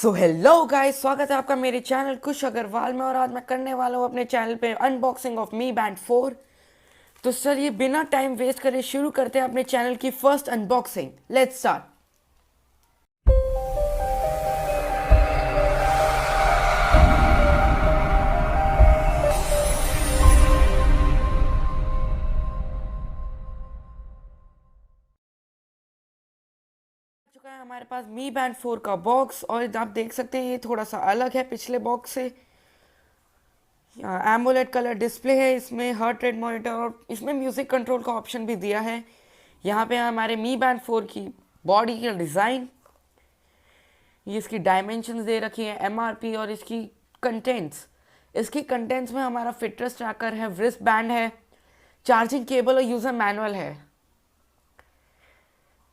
So hello guys, स्वागत है आपका मेरे चैनल कुश अग्रवाल में। और आज मैं करने वाला हूँ अपने चैनल पे अनबॉक्सिंग ऑफ मी बैंड 4। तो सर ये बिना टाइम वेस्ट करे शुरू करते हैं अपने चैनल की फर्स्ट अनबॉक्सिंग। Let's start. चुका है हमारे पास मी बैंड 4 का बॉक्स, और आप देख सकते हैं ये थोड़ा सा अलग है पिछले बॉक्स से। एमोलेड कलर डिस्प्ले है इसमें, हार्ट रेट मॉनिटर, और इसमें म्यूजिक कंट्रोल का ऑप्शन भी दिया है। यहाँ पे हमारे मी बैंड 4 की बॉडी का डिज़ाइन, ये इसकी डायमेंशंस दे रखी है, एमआरपी और इसकी कंटेंट्स। इसकी कंटेंट्स में हमारा फिटनेस ट्रैकर है, रिस्ट बैंड है, चार्जिंग केबल और यूज़र मैनुअल है।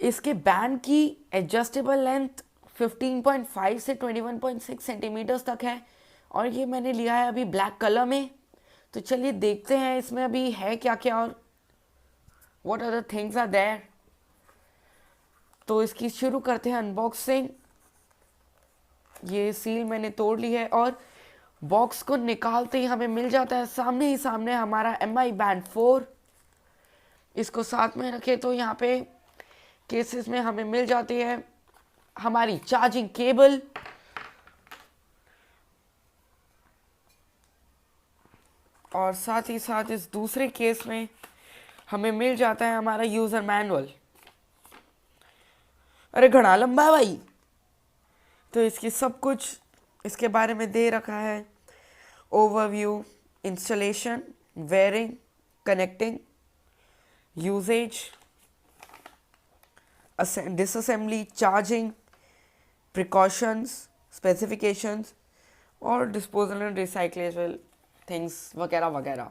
इसके बैंड की एडजस्टेबल लेंथ 15.5 से 21.6 सेंटीमीटर्स तक है, और ये मैंने लिया है अभी ब्लैक कलर में। तो चलिए देखते हैं इसमें अभी है क्या क्या और what other things are there. तो इसकी शुरू करते हैं अनबॉक्सिंग। ये सील मैंने तोड़ ली है, और बॉक्स को निकालते ही हमें मिल जाता है सामने ही सामने हमारा MI बैंड 4। इसको साथ में रखे तो यहाँ पे केसेस में हमें मिल जाती है हमारी चार्जिंग केबल, और साथ ही साथ इस दूसरे केस में हमें मिल जाता है हमारा यूज़र मैनुअल। अरे घना लंबा है भाई। तो इसकी सब कुछ इसके बारे में दे रखा है। Overview, installation, wiring, connecting, usages, disassembly, charging, precautions, specifications, और डिस्पोजल एंड रिसाइक्लेबल थिंग्स वगैरह वगैरह।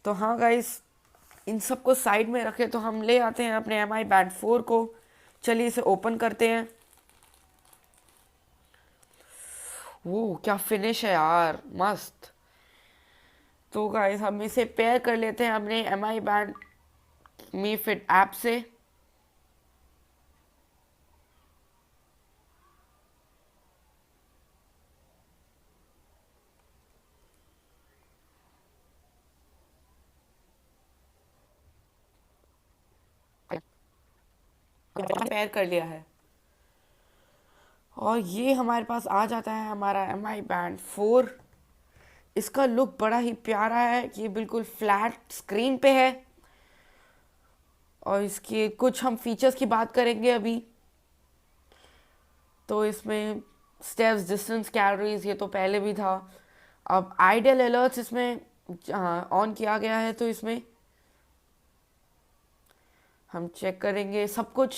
तो हाँ गाइस, इन सबको साइड में रखे तो हम ले आते हैं अपने MI बैंड 4 को। चलिए इसे ओपन करते हैं। वो क्या फिनिश है यार, मस्त। तो गाइस हम इसे पेयर कर लेते हैं अपने MI बैंड मी फिट ऐप से। पेयर कर लिया है, और ये हमारे पास आ जाता है हमारा MI बैंड 4। इसका लुक बड़ा ही प्यारा है, ये बिल्कुल फ्लैट स्क्रीन पे है। और इसके कुछ हम फीचर्स की बात करेंगे अभी। तो इसमें स्टेप्स, डिस्टेंस, कैलोरीज, ये तो पहले भी था। अब आइडियल अलर्ट्स इसमें ऑन किया गया है, तो इसमें हम चेक करेंगे सब कुछ।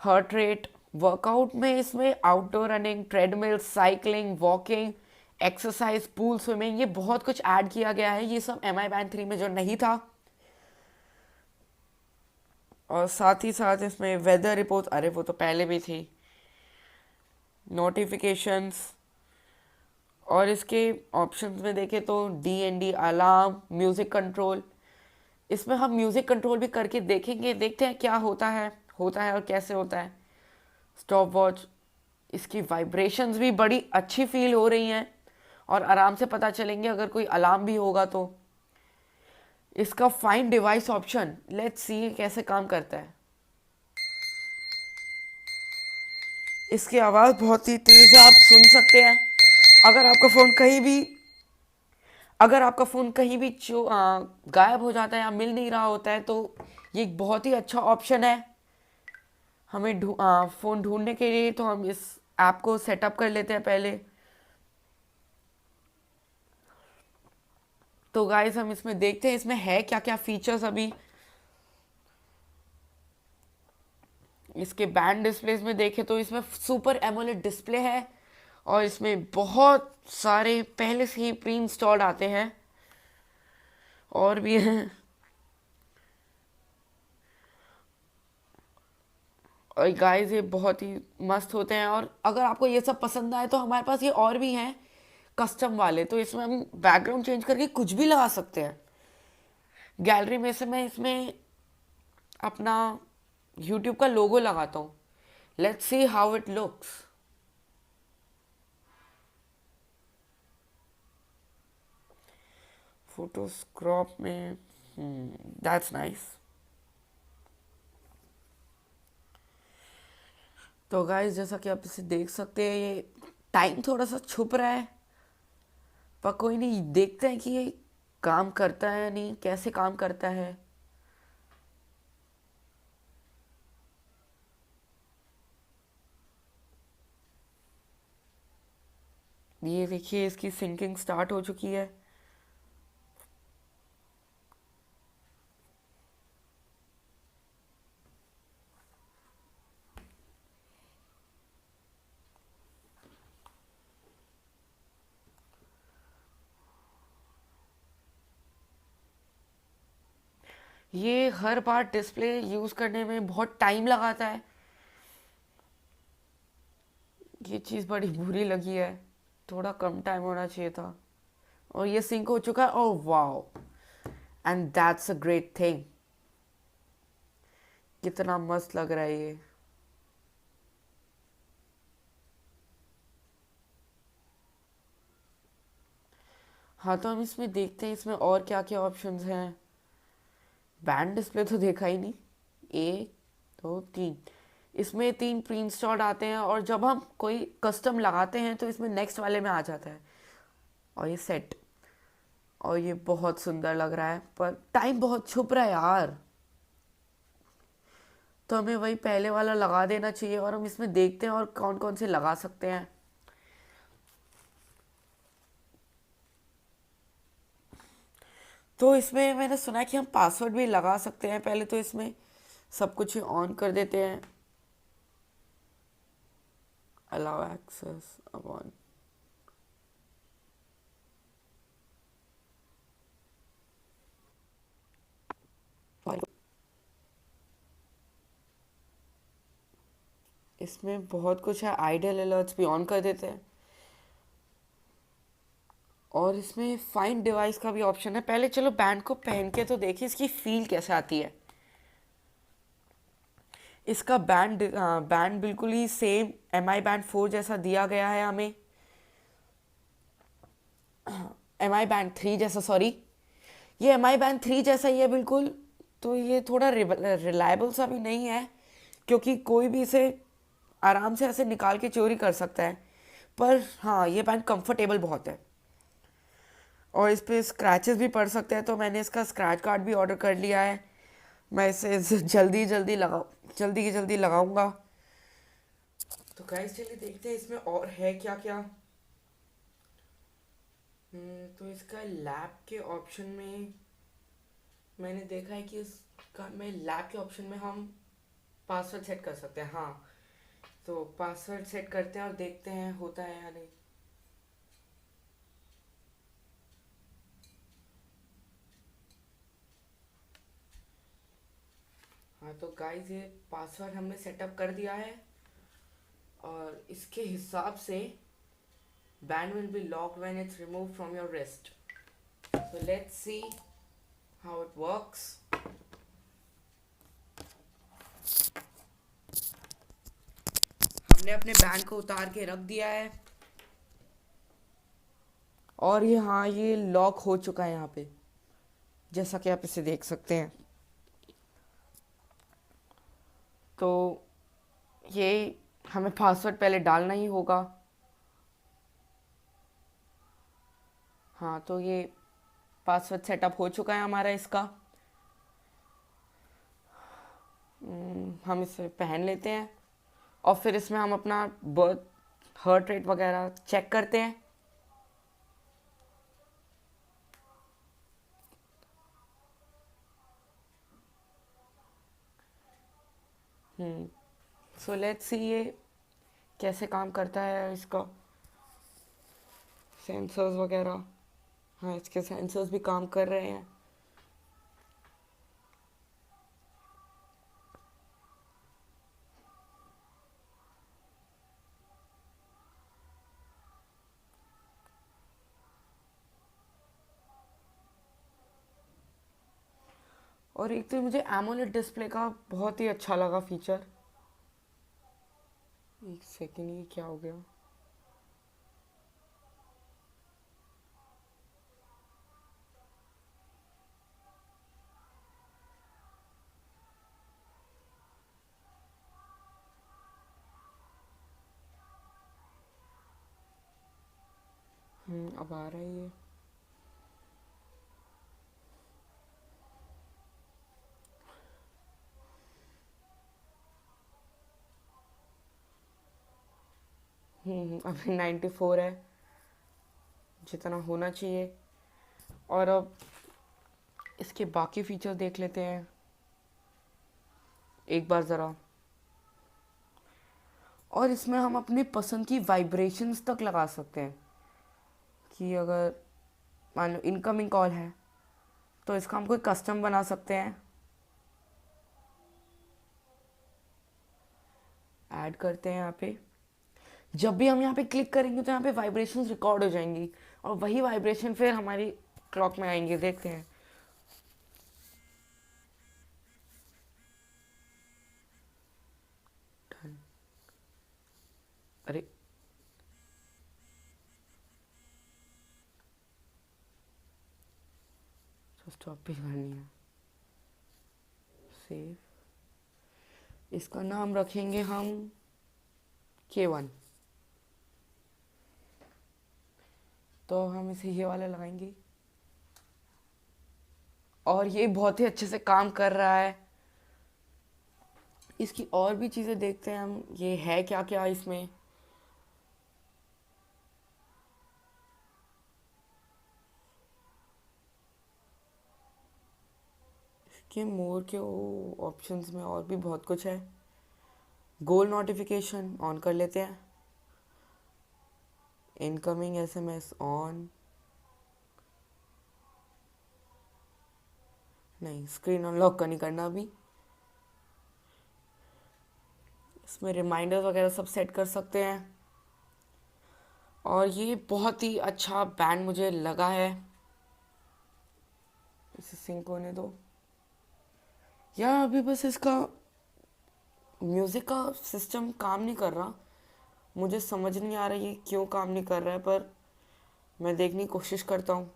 हार्ट रेट, वर्कआउट में इसमें outdoor running, treadmill, cycling, walking, exercise, pool, swimming, ये बहुत कुछ ऐड किया गया है। ये सब MI बैंड 3 में जो नहीं था। और साथ ही साथ इसमें वेदर रिपोर्ट, अरे वो तो पहले भी थी, नोटिफिकेशंस, और इसके ऑप्शंस में देखें तो DND, अलार्म, म्यूज़िक कंट्रोल। इसमें हम म्यूज़िक कंट्रोल भी करके देखेंगे, देखते हैं क्या होता है और कैसे होता है। स्टॉप वॉच, इसकी वाइब्रेशंस भी बड़ी अच्छी फील हो रही हैं, और आराम से पता चलेंगे अगर कोई अलार्म भी होगा तो। इसका find device option, let's see कैसे काम करता है। इसकी आवाज़ बहुत ही तेज़ है, आप सुन सकते हैं। अगर आपका फ़ोन कहीं भी अगर आपका फ़ोन कहीं भी गायब हो जाता है या मिल नहीं रहा होता है, तो ये एक बहुत ही अच्छा ऑप्शन है हमें फ़ोन ढूंढने के लिए। तो हम इस ऐप को सेटअप कर लेते हैं पहले। तो गाइस हम इसमें देखते हैं इसमें है क्या क्या फीचर्स अभी। इसके बैंड डिस्प्लेस में देखें तो इसमें सुपर एमोलेड डिस्प्ले है, और इसमें बहुत सारे पहले से ही प्री इंस्टॉल्ड आते हैं और भी हैं। और गाइस ये बहुत ही मस्त होते हैं, और अगर आपको ये सब पसंद आए तो हमारे पास ये और भी हैं कस्टम वाले। तो इसमें हम बैकग्राउंड चेंज करके कुछ भी लगा सकते हैं। गैलरी में से मैं इसमें अपना यूट्यूब का लोगो लगाता हूँ। Let's see how it looks. Photos crop में, दैट्स नाइस। तो गाइस जैसा कि आप इसे देख सकते हैं, ये टाइम थोड़ा सा छुप रहा है, पर कोई नहीं, देखते हैं कि ये काम करता है या नहीं, कैसे काम करता है। ये देखिए इसकी सिंकिंग स्टार्ट हो चुकी है। ये हर बार डिस्प्ले यूज़ करने में बहुत टाइम लगाता है। ये चीज़ बड़ी बुरी लगी है, थोड़ा कम टाइम होना चाहिए था। और ये सिंक हो चुका है, oh wow, and that's a great thing. कितना मस्त लग रहा है ये। हाँ, तो हम इसमें देखते हैं इसमें और क्या क्या ऑप्शंस हैं। बैंड डिस्प्ले तो देखा ही नहीं। एक, दो, तीन, इसमें तीन प्री इंस्टॉल्ड आते हैं, और जब हम कोई कस्टम लगाते हैं तो इसमें नेक्स्ट वाले में आ जाता है। और ये सेट, और ये बहुत सुंदर लग रहा है, पर टाइम बहुत छुप रहा है यार। तो हमें वही पहले वाला लगा देना चाहिए, और हम इसमें देखते हैं और कौन कौन से लगा सकते हैं। तो इसमें मैंने सुना है कि हम पासवर्ड भी लगा सकते हैं। पहले तो इसमें सब कुछ ऑन कर देते हैं, अलाउ एक्सेस अब ऑन। इसमें बहुत कुछ है, आइडियल अलर्ट्स भी ऑन कर देते हैं। और इसमें फाइंड डिवाइस का भी ऑप्शन है। पहले चलो बैंड को पहन के तो देखिए इसकी फील कैसे आती है। इसका बैंड बिल्कुल ही सेम MI बैंड 4 जैसा दिया गया है हमें। MI बैंड 3 जैसा, सॉरी, ये MI बैंड 3 जैसा ही है बिल्कुल। तो ये थोड़ा रिलायबल सा भी नहीं है, क्योंकि कोई भी इसे आराम से ऐसे निकाल के चोरी कर सकता है। पर हाँ, ये बैंड कंफर्टेबल बहुत है, और इस पे स्क्रैचेस भी पड़ सकते हैं। तो मैंने इसका स्क्रैच कार्ड भी ऑर्डर कर लिया है। मैं इसे जल्दी की जल्दी लगाऊंगा। तो गाइस चलिए देखते हैं इसमें और है क्या क्या। तो इसका लैब के ऑप्शन में मैंने देखा है कि इसका में लैब के ऑप्शन में हम पासवर्ड सेट कर सकते हैं। हाँ, तो पासवर्ड सेट करते हैं और देखते हैं होता है या नहीं। हाँ, तो गाइस ये पासवर्ड हमने सेटअप कर दिया है, और इसके हिसाब से band will be locked when it's removed from your wrist. So let's see how it works. हमने अपने बैंड को उतार के रख दिया है, और ये हाँ, ये लॉक हो चुका है यहाँ पे, जैसा कि आप इसे देख सकते हैं। तो ये हमें पासवर्ड पहले डालना ही होगा। हाँ, तो ये पासवर्ड सेटअप हो चुका है हमारा इसका। हम इसे पहन लेते हैं, और फिर इसमें हम अपना बर्थ हार्ट रेट वगैरह चेक करते हैं। सो लेट्स सी ये कैसे काम करता है इसका, सेंसर्स वगैरह। हाँ, इसके सेंसर्स भी काम कर रहे हैं। और एक तो मुझे एमोलेड डिस्प्ले का बहुत ही अच्छा लगा फीचर। एक सेकेंड, ये क्या हो गया? अब आ रहा है ये। अभी 94 है, जितना होना चाहिए। और अब इसके बाकी फीचर देख लेते हैं एक बार ज़रा। और इसमें हम अपनी पसंद की वाइब्रेशंस तक लगा सकते हैं, कि अगर मान लो इनकमिंग कॉल है तो इसका हम कोई कस्टम बना सकते हैं। ऐड करते हैं यहाँ पे। जब भी हम यहाँ पे क्लिक करेंगे तो यहाँ पे वाइब्रेशंस रिकॉर्ड हो जाएंगी, और वही वाइब्रेशन फिर हमारी क्लॉक में आएंगे। देखते हैं। डन। अरे स्टॉप भी करनी है। सेव। इसका नाम रखेंगे हम K1। तो हम इसे ये वाला लगाएंगे, और ये बहुत ही अच्छे से काम कर रहा है। इसकी और भी चीज़ें देखते हैं हम, ये है क्या क्या इसमें। इसके मोर के ऑप्शंस में और भी बहुत कुछ है। गोल नोटिफिकेशन ऑन कर लेते हैं। Incoming SMS on. नहीं, स्क्रीन अनलॉक का नहीं करना अभी। इसमें रिमाइंडर्स वगैरह सब सेट कर सकते हैं। और ये बहुत ही अच्छा बैंड मुझे लगा है। इसे सिंक होने दो। यार अभी बस इसका म्यूज़िक का सिस्टम काम नहीं कर रहा। मुझे समझ नहीं आ रहा ये क्यों काम नहीं कर रहा है, पर मैं देखने की कोशिश करता हूँ।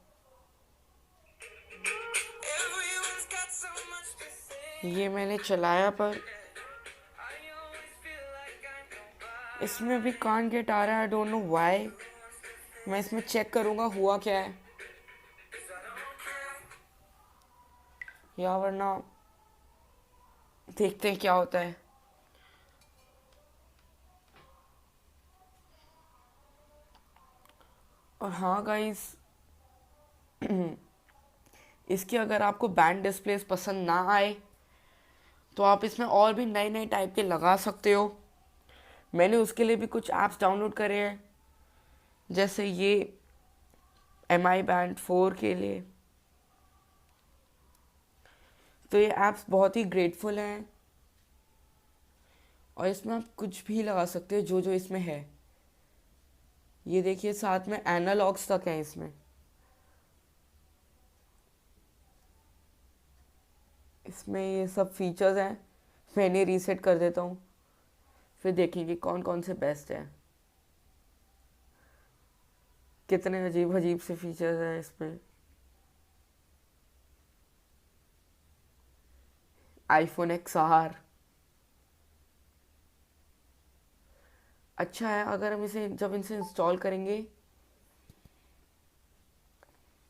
ये मैंने चलाया, पर इसमें भी कान गेट आ रहा है। I don't know why. मैं इसमें चेक करूँगा हुआ क्या है, या वरना देखते हैं क्या होता है। और हाँ गाइस, इसकी अगर आपको बैंड डिस्प्लेस पसंद ना आए तो आप इसमें और भी नए नए टाइप के लगा सकते हो। मैंने उसके लिए भी कुछ ऐप्स डाउनलोड करे हैं, जैसे ये MI बैंड 4 के लिए। तो ये ऐप्स बहुत ही ग्रेटफुल हैं, और इसमें आप कुछ भी लगा सकते हो जो जो इसमें है। ये देखिए, साथ में एनालॉग्स तक है इसमें। इसमें ये सब फीचर्स हैं। मैं इन्हें रीसेट कर देता हूँ, फिर देखेंगे कौन कौन से बेस्ट हैं। कितने अजीब अजीब से फीचर्स हैं इसमें। iPhone XR अच्छा है। अगर हम इसे जब इनसे इंस्टॉल करेंगे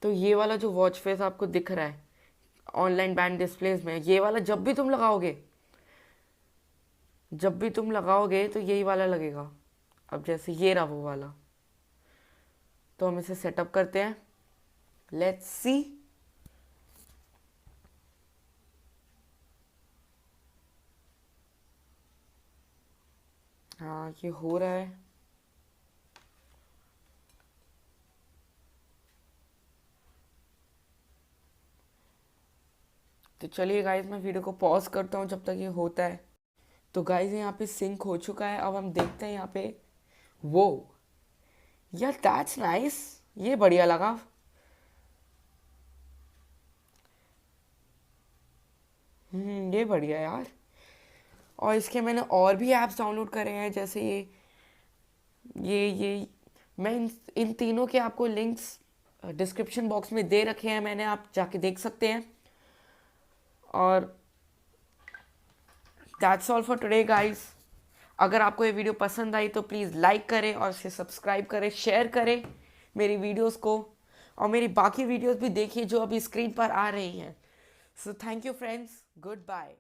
तो ये वाला जो वॉच फेस आपको दिख रहा है ऑनलाइन बैंड डिस्प्लेस में, ये वाला जब भी तुम लगाओगे तो यही वाला लगेगा। अब जैसे ये रहा वो वाला। तो हम इसे सेटअप करते हैं। Let's see. हाँ, ये हो रहा है। तो चलिए गाइज, मैं वीडियो को पॉज करता हूँ जब तक ये होता है। तो गाइज यहाँ पे सिंक हो चुका है। अब हम देखते हैं यहाँ पे। वो यार, दैट्स नाइस। ये बढ़िया लगा। ये बढ़िया यार। और इसके मैंने और भी ऐप्स डाउनलोड करे हैं, जैसे ये मैं इन तीनों के आपको लिंक्स डिस्क्रिप्शन बॉक्स में दे रखे हैं मैंने, आप जाके देख सकते हैं। और that's all for today guys. अगर आपको ये वीडियो पसंद आई तो प्लीज़ लाइक करें, और इसे सब्सक्राइब करें, शेयर करें। मेरी वीडियोस को, और मेरी बाकी वीडियोस भी देखिए जो अभी स्क्रीन पर आ रही हैं। So thank you friends, good bye.